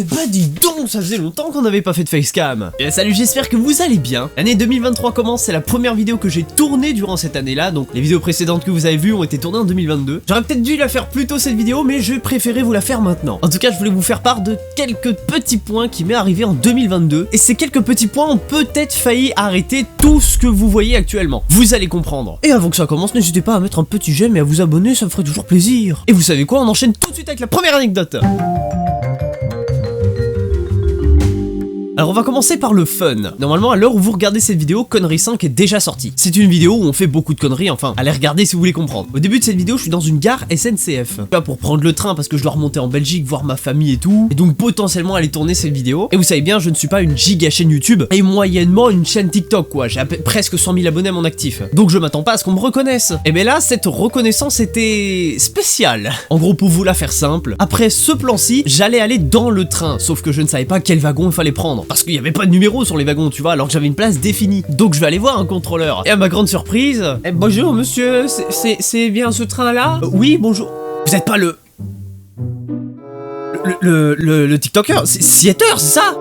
Eh bah dis donc, ça faisait longtemps qu'on n'avait pas fait de facecam. Bien salut, j'espère que vous allez bien. L'année 2023 commence, c'est la première vidéo que j'ai tournée durant cette année-là, donc les vidéos précédentes que vous avez vues ont été tournées en 2022. J'aurais peut-être dû la faire plus tôt cette vidéo, mais je préférais vous la faire maintenant. En tout cas, je voulais vous faire part de quelques petits points qui m'est arrivé en 2022, et ces quelques petits points ont peut-être failli arrêter tout ce que vous voyez actuellement. Vous allez comprendre. Et avant que ça commence, n'hésitez pas à mettre un petit j'aime et à vous abonner, ça me ferait toujours plaisir. Et vous savez quoi, on enchaîne tout de suite avec la première anecdote. Alors on va commencer par le fun. Normalement à l'heure où vous regardez cette vidéo, Conneries 5 est déjà sortie. C'est une vidéo où on fait beaucoup de conneries, enfin allez regarder si vous voulez comprendre. Au début de cette vidéo je suis dans une gare SNCF. Pas pour prendre le train parce que je dois remonter en Belgique, voir ma famille et tout. Et donc potentiellement aller tourner cette vidéo. Et vous savez bien je ne suis pas une giga chaîne YouTube et moyennement une chaîne TikTok quoi. J'ai presque 100 000 abonnés à mon actif. Donc je m'attends pas à ce qu'on me reconnaisse. Et bien là cette reconnaissance était spéciale. En gros pour vous la faire simple, après ce plan-ci j'allais aller dans le train. Sauf que je ne savais pas quel wagon il fallait prendre. Parce qu'il n'y avait pas de numéro sur les wagons, tu vois, alors que j'avais une place définie. Donc je vais aller voir un contrôleur. Et à ma grande surprise, bonjour monsieur, c'est bien ce train-là oui, bonjour. Vous êtes pas le TikToker, c'est Sieter, c'est ça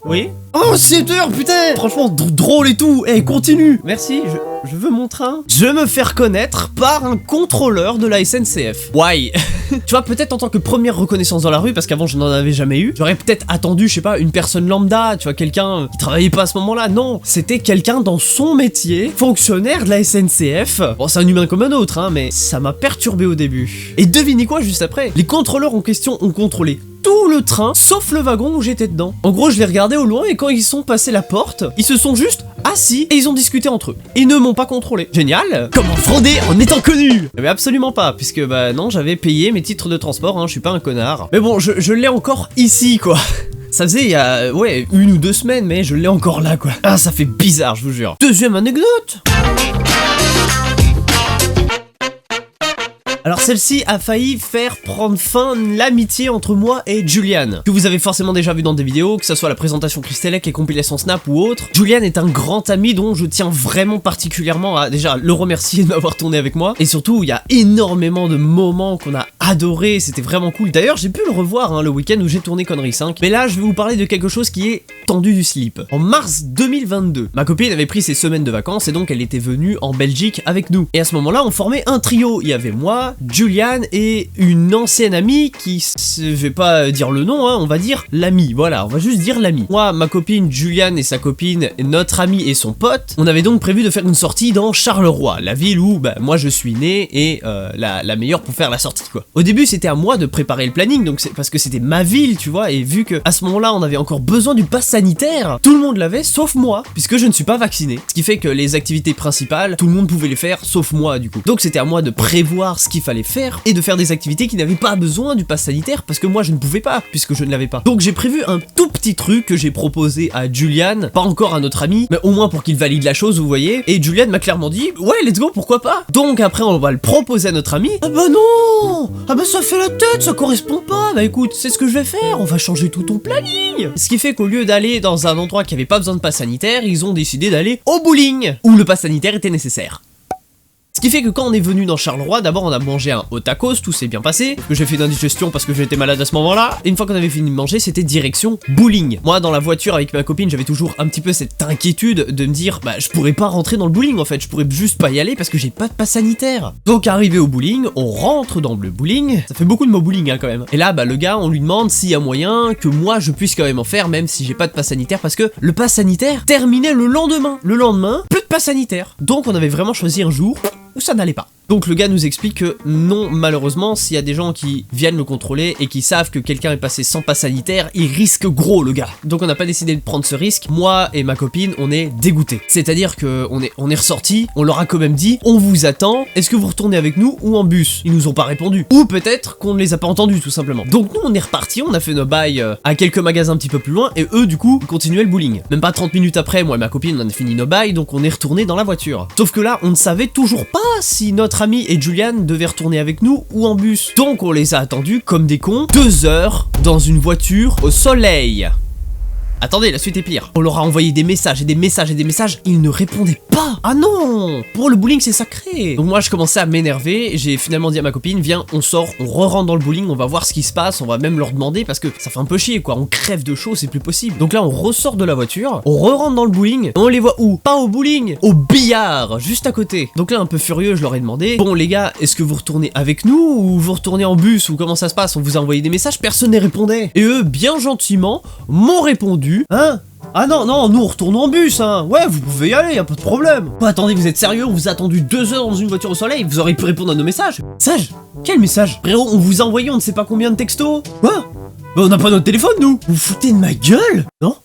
oui. Oh, Sieter, putain. Franchement, drôle et tout. Eh, continue. Merci, je veux mon train. Je me fais reconnaître par un contrôleur de la SNCF. Why? Tu vois, peut-être en tant que première reconnaissance dans la rue, parce qu'avant je n'en avais jamais eu, j'aurais peut-être attendu, je sais pas, une personne lambda, tu vois, quelqu'un qui travaillait pas à ce moment-là. Non, c'était quelqu'un dans son métier, fonctionnaire de la SNCF. Bon, c'est un humain comme un autre, hein, mais ça m'a perturbé au début. Et devinez quoi juste après? Les contrôleurs en question ont contrôlé tout le train, sauf le wagon où j'étais dedans. En gros, je les regardais au loin et quand ils sont passés la porte, ils se sont juste assis et ils ont discuté entre eux. Ils ne m'ont pas contrôlé. Génial. Comment frauder en étant connu? Mais absolument pas, puisque bah non, j'avais payé mes titres de transport, hein, je suis pas un connard. Mais bon, je l'ai encore ici, quoi. Ça faisait il y a, ouais, 1 ou 2 semaines, mais je l'ai encore là, quoi. Ah, ça fait bizarre, je vous jure. Deuxième anecdote. Alors celle-ci a failli faire prendre fin l'amitié entre moi et Julian, que vous avez forcément déjà vu dans des vidéos, que ce soit la présentation Christelec et compilation Snap ou autre. Julian est un grand ami dont je tiens vraiment particulièrement à déjà le remercier de m'avoir tourné avec moi, et surtout il y a énormément de moments qu'on a adoré, c'était vraiment cool. D'ailleurs j'ai pu le revoir hein, le week-end où j'ai tourné Conneries 5, mais là je vais vous parler de quelque chose qui est tendu du slip. En mars 2022, ma copine avait pris ses semaines de vacances et donc elle était venue en Belgique avec nous. Et à ce moment-là on formait un trio, il y avait moi, Julian et une ancienne amie qui, je vais pas dire le nom, hein, on va dire l'ami, voilà, on va juste dire l'ami. Moi, ma copine Julian et sa copine, notre ami et son pote, on avait donc prévu de faire une sortie dans Charleroi, la ville où bah, moi je suis né et la meilleure pour faire la sortie quoi. Au début c'était à moi de préparer le planning, donc c'est parce que c'était ma ville tu vois, et vu que à ce moment-là on avait encore besoin du pass sanitaire, tout le monde l'avait sauf moi, puisque je ne suis pas vacciné. Ce qui fait que les activités principales, tout le monde pouvait les faire sauf moi du coup. Donc c'était à moi de prévoir ce qu'il fallait faire et de faire des activités qui n'avaient pas besoin du pass sanitaire parce que moi je ne pouvais pas puisque je ne l'avais pas. Donc j'ai prévu un tout petit truc que j'ai proposé à Julian, pas encore à notre ami, mais au moins pour qu'il valide la chose vous voyez, et Julian m'a clairement dit ouais let's go pourquoi pas. Donc après on va le proposer à notre ami. Ah bah non, ah bah ça fait la tête, ça correspond pas. Bah écoute c'est ce que je vais faire, on va changer tout ton planning. Ce qui fait qu'au lieu d'aller dans un endroit qui avait pas besoin de pass sanitaire, ils ont décidé d'aller au bowling où le pass sanitaire était nécessaire. Ce qui fait que quand on est venu dans Charleroi, d'abord on a mangé un hot tacos, tout s'est bien passé, que j'ai fait une indigestion parce que j'étais malade à ce moment-là, et une fois qu'on avait fini de manger, c'était direction bowling. Moi dans la voiture avec ma copine, j'avais toujours un petit peu cette inquiétude de me dire, bah je pourrais pas rentrer dans le bowling en fait, je pourrais juste pas y aller parce que j'ai pas de pass sanitaire. Donc arrivé au bowling, on rentre dans le bowling, ça fait beaucoup de mots bowling hein quand même. Et là bah le gars, on lui demande s'il y a moyen que moi je puisse quand même en faire même si j'ai pas de pass sanitaire parce que le pass sanitaire terminait le lendemain. Le lendemain, plus de pass sanitaire. Donc on avait vraiment choisi un jour où ça n'allait pas. Donc le gars nous explique que non, malheureusement, s'il y a des gens qui viennent le contrôler et qui savent que quelqu'un est passé sans pass sanitaire, il risque gros le gars. Donc on n'a pas décidé de prendre ce risque. Moi et ma copine, on est dégoûtés. C'est-à-dire que on est ressortis, on leur a quand même dit, on vous attend, est-ce que vous retournez avec nous ou en bus? Ils nous ont pas répondu. Ou peut-être qu'on ne les a pas entendus tout simplement. Donc nous on est repartis, on a fait nos bails à quelques magasins un petit peu plus loin et eux du coup ils continuaient le bowling. Même pas 30 minutes après, moi et ma copine on a fini nos bails, donc on est retourné dans la voiture. Sauf que là on ne savait toujours pas si notre ami et Julian devaient retourner avec nous ou en bus. Donc on les a attendus comme des cons 2 heures dans une voiture au soleil. attendez, la suite est pire. On leur a envoyé des messages et des messages et des messages, ils ne répondaient pas. Ah non, pour le bowling c'est sacré. Donc moi je commençais à m'énerver, j'ai finalement dit à ma copine, viens, on sort, on re-rentre dans le bowling, on va voir ce qui se passe, on va même leur demander parce que ça fait un peu chier quoi, on crève de chaud, c'est plus possible. Donc là on ressort de la voiture, on re-rentre dans le bowling, et on les voit où? Pas au bowling, au billard, juste à côté. Donc là un peu furieux, je leur ai demandé, bon les gars, est-ce que vous retournez avec nous ou vous retournez en bus ou comment ça se passe? On vous a envoyé des messages, personne ne répondait. Et eux, bien gentiment, m'ont répondu, hein? Ah non, non, nous on retourne en bus, hein. Ouais, vous pouvez y aller, y a pas de problème. Bah attendez, vous êtes sérieux? On vous a attendu 2 heures dans une voiture au soleil, vous auriez pu répondre à nos messages. Message? Quel message? Frérot, on vous a envoyé on ne sait pas combien de textos. Quoi? Bah on n'a pas notre téléphone, nous. Vous vous foutez de ma gueule? Non?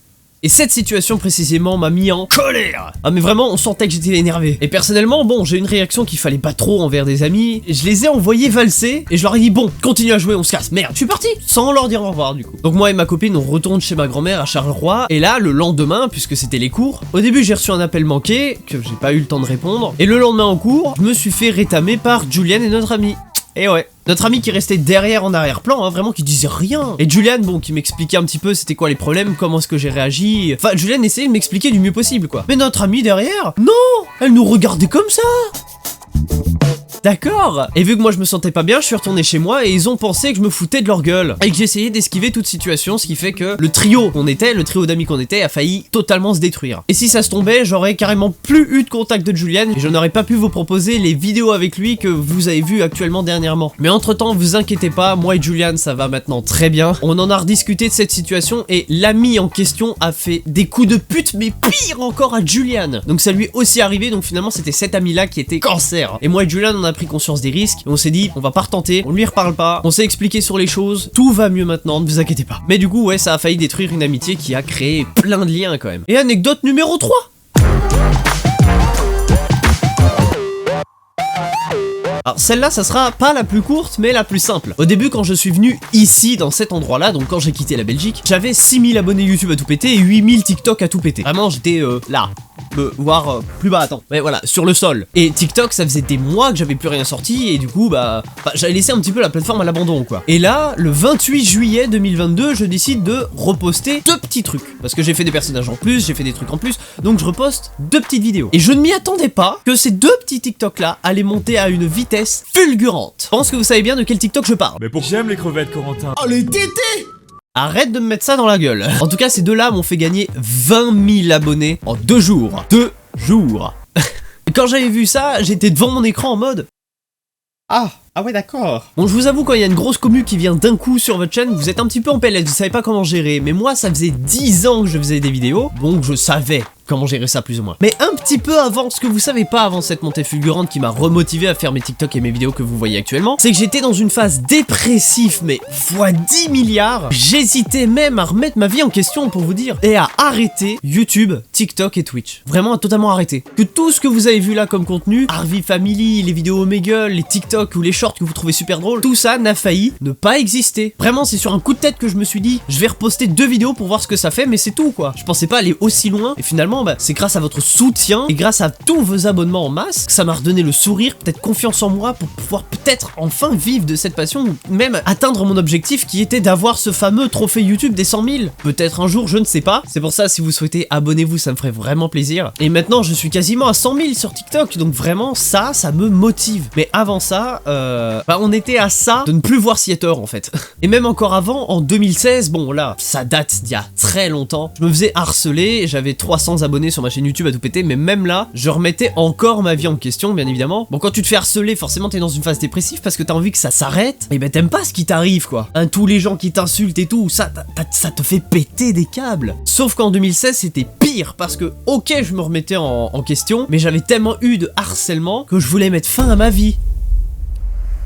Et cette situation précisément m'a mis en colère. Ah mais vraiment, on sentait que j'étais énervé. Et personnellement, bon, j'ai une réaction qu'il fallait pas trop envers des amis. Je les ai envoyés valser et je leur ai dit bon, continue à jouer, on se casse. Merde, je suis parti sans leur dire au revoir du coup. Donc moi et ma copine, on retourne chez ma grand-mère à Charleroi. Et là, le lendemain, puisque c'était les cours, au début j'ai reçu un appel manqué que j'ai pas eu le temps de répondre. Et le lendemain en cours, je me suis fait rétamer par Julian et notre ami. Et ouais, notre ami qui restait derrière en arrière-plan, hein, vraiment qui disait rien. Et Julian, bon, qui m'expliquait un petit peu c'était quoi les problèmes, comment est-ce que j'ai réagi. Enfin, Julian essayait de m'expliquer du mieux possible, quoi. Mais notre ami derrière, non, elle nous regardait comme ça. D'accord. Et vu que moi je me sentais pas bien, je suis retourné chez moi et ils ont pensé que je me foutais de leur gueule et que j'essayais d'esquiver toute situation, ce qui fait que le trio d'amis qu'on était, a failli totalement se détruire. Et si ça se tombait, j'aurais carrément plus eu de contact de Julian et je n'aurais pas pu vous proposer les vidéos avec lui que vous avez vues actuellement dernièrement. Mais entre temps, vous inquiétez pas, moi et Julian ça va maintenant très bien. On en a rediscuté de cette situation et l'ami en question a fait des coups de pute, mais pire encore à Julian. Donc ça lui est aussi arrivé, donc finalement c'était cet ami là qui était cancer. Et moi et Julian on a pris conscience des risques et on s'est dit on va pas retenter, on lui reparle pas, on s'est expliqué sur les choses, tout va mieux maintenant, ne vous inquiétez pas. Mais du coup ouais, ça a failli détruire une amitié qui a créé plein de liens quand même. Et anecdote numéro 3. Alors celle-là, ça sera pas la plus courte, mais la plus simple. Au début, quand je suis venu ici, dans cet endroit-là, donc quand j'ai quitté la Belgique, j'avais 6000 abonnés YouTube à tout péter et 8000 TikTok à tout péter. Vraiment, j'étais là. Voire plus bas, attends. Mais voilà, sur le sol. Et TikTok, ça faisait des mois que j'avais plus rien sorti, et du coup, j'avais laissé un petit peu la plateforme à l'abandon, quoi. Et là, le 28 juillet 2022, je décide de reposter 2 petits trucs. Parce que j'ai fait des personnages en plus, j'ai fait des trucs en plus, donc je reposte 2 petites vidéos. Et je ne m'y attendais pas que ces 2 petits TikTok-là allaient monter à une vitesse fulgurante. Je pense que vous savez bien de quel TikTok je parle. Mais pour j'aime les crevettes, Corentin. Oh, les tétés! Arrête de me mettre ça dans la gueule. En tout cas, ces 2-là m'ont fait gagner 20 000 abonnés en 2 jours. 2 jours. Et quand j'avais vu ça, j'étais devant mon écran en mode... Ah ouais d'accord. Bon, je vous avoue, quand il y a une grosse commu qui vient d'un coup sur votre chaîne, vous êtes un petit peu en PLS, vous savez pas comment gérer. Mais moi, ça faisait 10 ans que je faisais des vidéos, donc je savais comment gérer ça plus ou moins. Mais un petit peu avant, ce que vous savez pas avant cette montée fulgurante qui m'a remotivé à faire mes TikTok et mes vidéos que vous voyez actuellement, c'est que j'étais dans une phase dépressive, mais fois 10 milliards. J'hésitais même à remettre ma vie en question pour vous dire, et à arrêter YouTube, TikTok et Twitch. Vraiment à totalement arrêter. Que tout ce que vous avez vu là comme contenu, Harvey Family, les vidéos Omegle, les TikTok ou les shorts que vous trouvez super drôles, tout ça n'a failli ne pas exister. Vraiment, c'est sur un coup de tête que je me suis dit, je vais reposter 2 vidéos pour voir ce que ça fait, mais c'est tout quoi. Je pensais pas aller aussi loin, et finalement, c'est grâce à votre soutien et grâce à tous vos abonnements en masse que ça m'a redonné le sourire, peut-être confiance en moi pour pouvoir peut-être enfin vivre de cette passion ou même atteindre mon objectif qui était d'avoir ce fameux trophée YouTube des 100 000. Peut-être un jour, je ne sais pas. C'est pour ça, si vous souhaitez, abonnez-vous, ça me ferait vraiment plaisir. Et maintenant, je suis quasiment à 100 000 sur TikTok, donc vraiment, ça me motive. Mais avant ça, on était à ça de ne plus voir Seattle en fait. Et même encore avant, en 2016, bon là, ça date d'il y a très longtemps, je me faisais harceler, j'avais 300 abonnés sur ma chaîne YouTube à tout péter, mais même là, je remettais encore ma vie en question, bien évidemment. Bon, quand tu te fais harceler, forcément t'es dans une phase dépressive parce que t'as envie que ça s'arrête, et ben t'aimes pas ce qui t'arrive quoi. Hein, tous les gens qui t'insultent et tout, ça te fait péter des câbles. Sauf qu'en 2016, c'était pire parce que, ok, je me remettais en question, mais j'avais tellement eu de harcèlement que je voulais mettre fin à ma vie.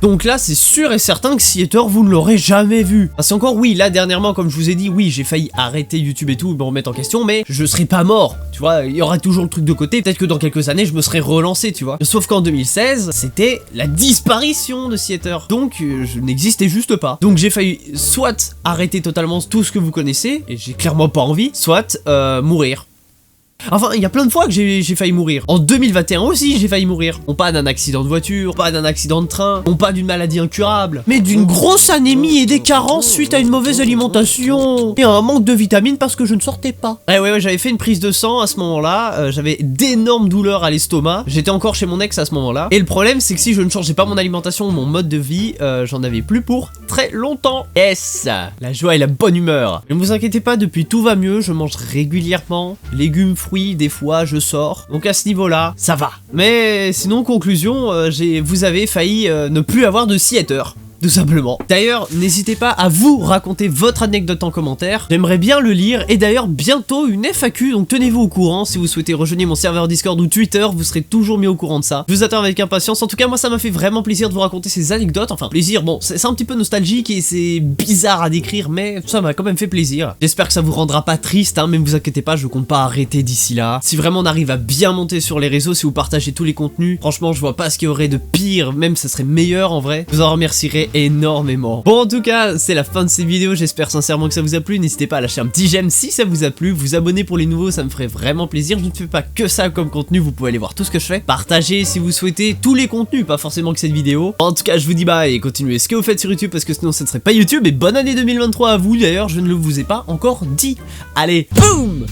Donc là, c'est sûr et certain que Seattle, vous ne l'aurez jamais vu. Parce qu'encore, oui, là, dernièrement, comme je vous ai dit, oui, j'ai failli arrêter YouTube et tout, me remettre en question, mais je serai pas mort, tu vois, il y aura toujours le truc de côté, peut-être que dans quelques années, je me serai relancé, tu vois. Sauf qu'en 2016, c'était la disparition de Seattle. Donc, je n'existais juste pas. Donc, j'ai failli soit arrêter totalement tout ce que vous connaissez, et j'ai clairement pas envie, soit mourir. Enfin, il y a plein de fois que j'ai failli mourir. En 2021 aussi, j'ai failli mourir. Non pas d'un accident de voiture, pas d'un accident de train, non pas d'une maladie incurable, mais d'une grosse anémie et des carences suite à une mauvaise alimentation et à un manque de vitamines parce que je ne sortais pas. Ouais, j'avais fait une prise de sang à ce moment-là, j'avais d'énormes douleurs à l'estomac, j'étais encore chez mon ex à ce moment-là, et le problème c'est que si je ne changeais pas mon alimentation ou mon mode de vie, j'en avais plus pour très longtemps. Yes, la joie et la bonne humeur. Ne vous inquiétez pas, depuis tout va mieux, je mange régulièrement, légumes, fruits, des fois je sors, donc à ce niveau-là, ça va. Mais sinon, conclusion, vous avez failli ne plus avoir de siéteur. Tout simplement. D'ailleurs, n'hésitez pas à vous raconter votre anecdote en commentaire. J'aimerais bien le lire. Et d'ailleurs, bientôt une FAQ, donc tenez-vous au courant. Si vous souhaitez rejoindre mon serveur Discord ou Twitter, vous serez toujours mis au courant de ça. Je vous attends avec impatience. En tout cas, moi, ça m'a fait vraiment plaisir de vous raconter ces anecdotes. Enfin, plaisir, bon, c'est un petit peu nostalgique et c'est bizarre à décrire, mais ça m'a quand même fait plaisir. J'espère que ça vous rendra pas triste, hein, mais ne vous inquiétez pas, je compte pas arrêter d'ici là. Si vraiment on arrive à bien monter sur les réseaux, si vous partagez tous les contenus, franchement, je vois pas ce qu'il y aurait de pire, même ça serait meilleur en vrai. Je vous en remercierai énormément. Bon, en tout cas, c'est la fin de cette vidéo, j'espère sincèrement que ça vous a plu. N'hésitez pas à lâcher un petit j'aime si ça vous a plu, vous abonner pour les nouveaux, ça me ferait vraiment plaisir. Je ne fais pas que ça comme contenu, vous pouvez aller voir tout ce que je fais. Partagez si vous souhaitez tous les contenus, pas forcément que cette vidéo. En tout cas, je vous dis bye et continuez ce que vous faites sur YouTube parce que sinon ça ne serait pas YouTube. Et bonne année 2023 à vous, d'ailleurs, je ne le vous ai pas encore dit. Allez, boum!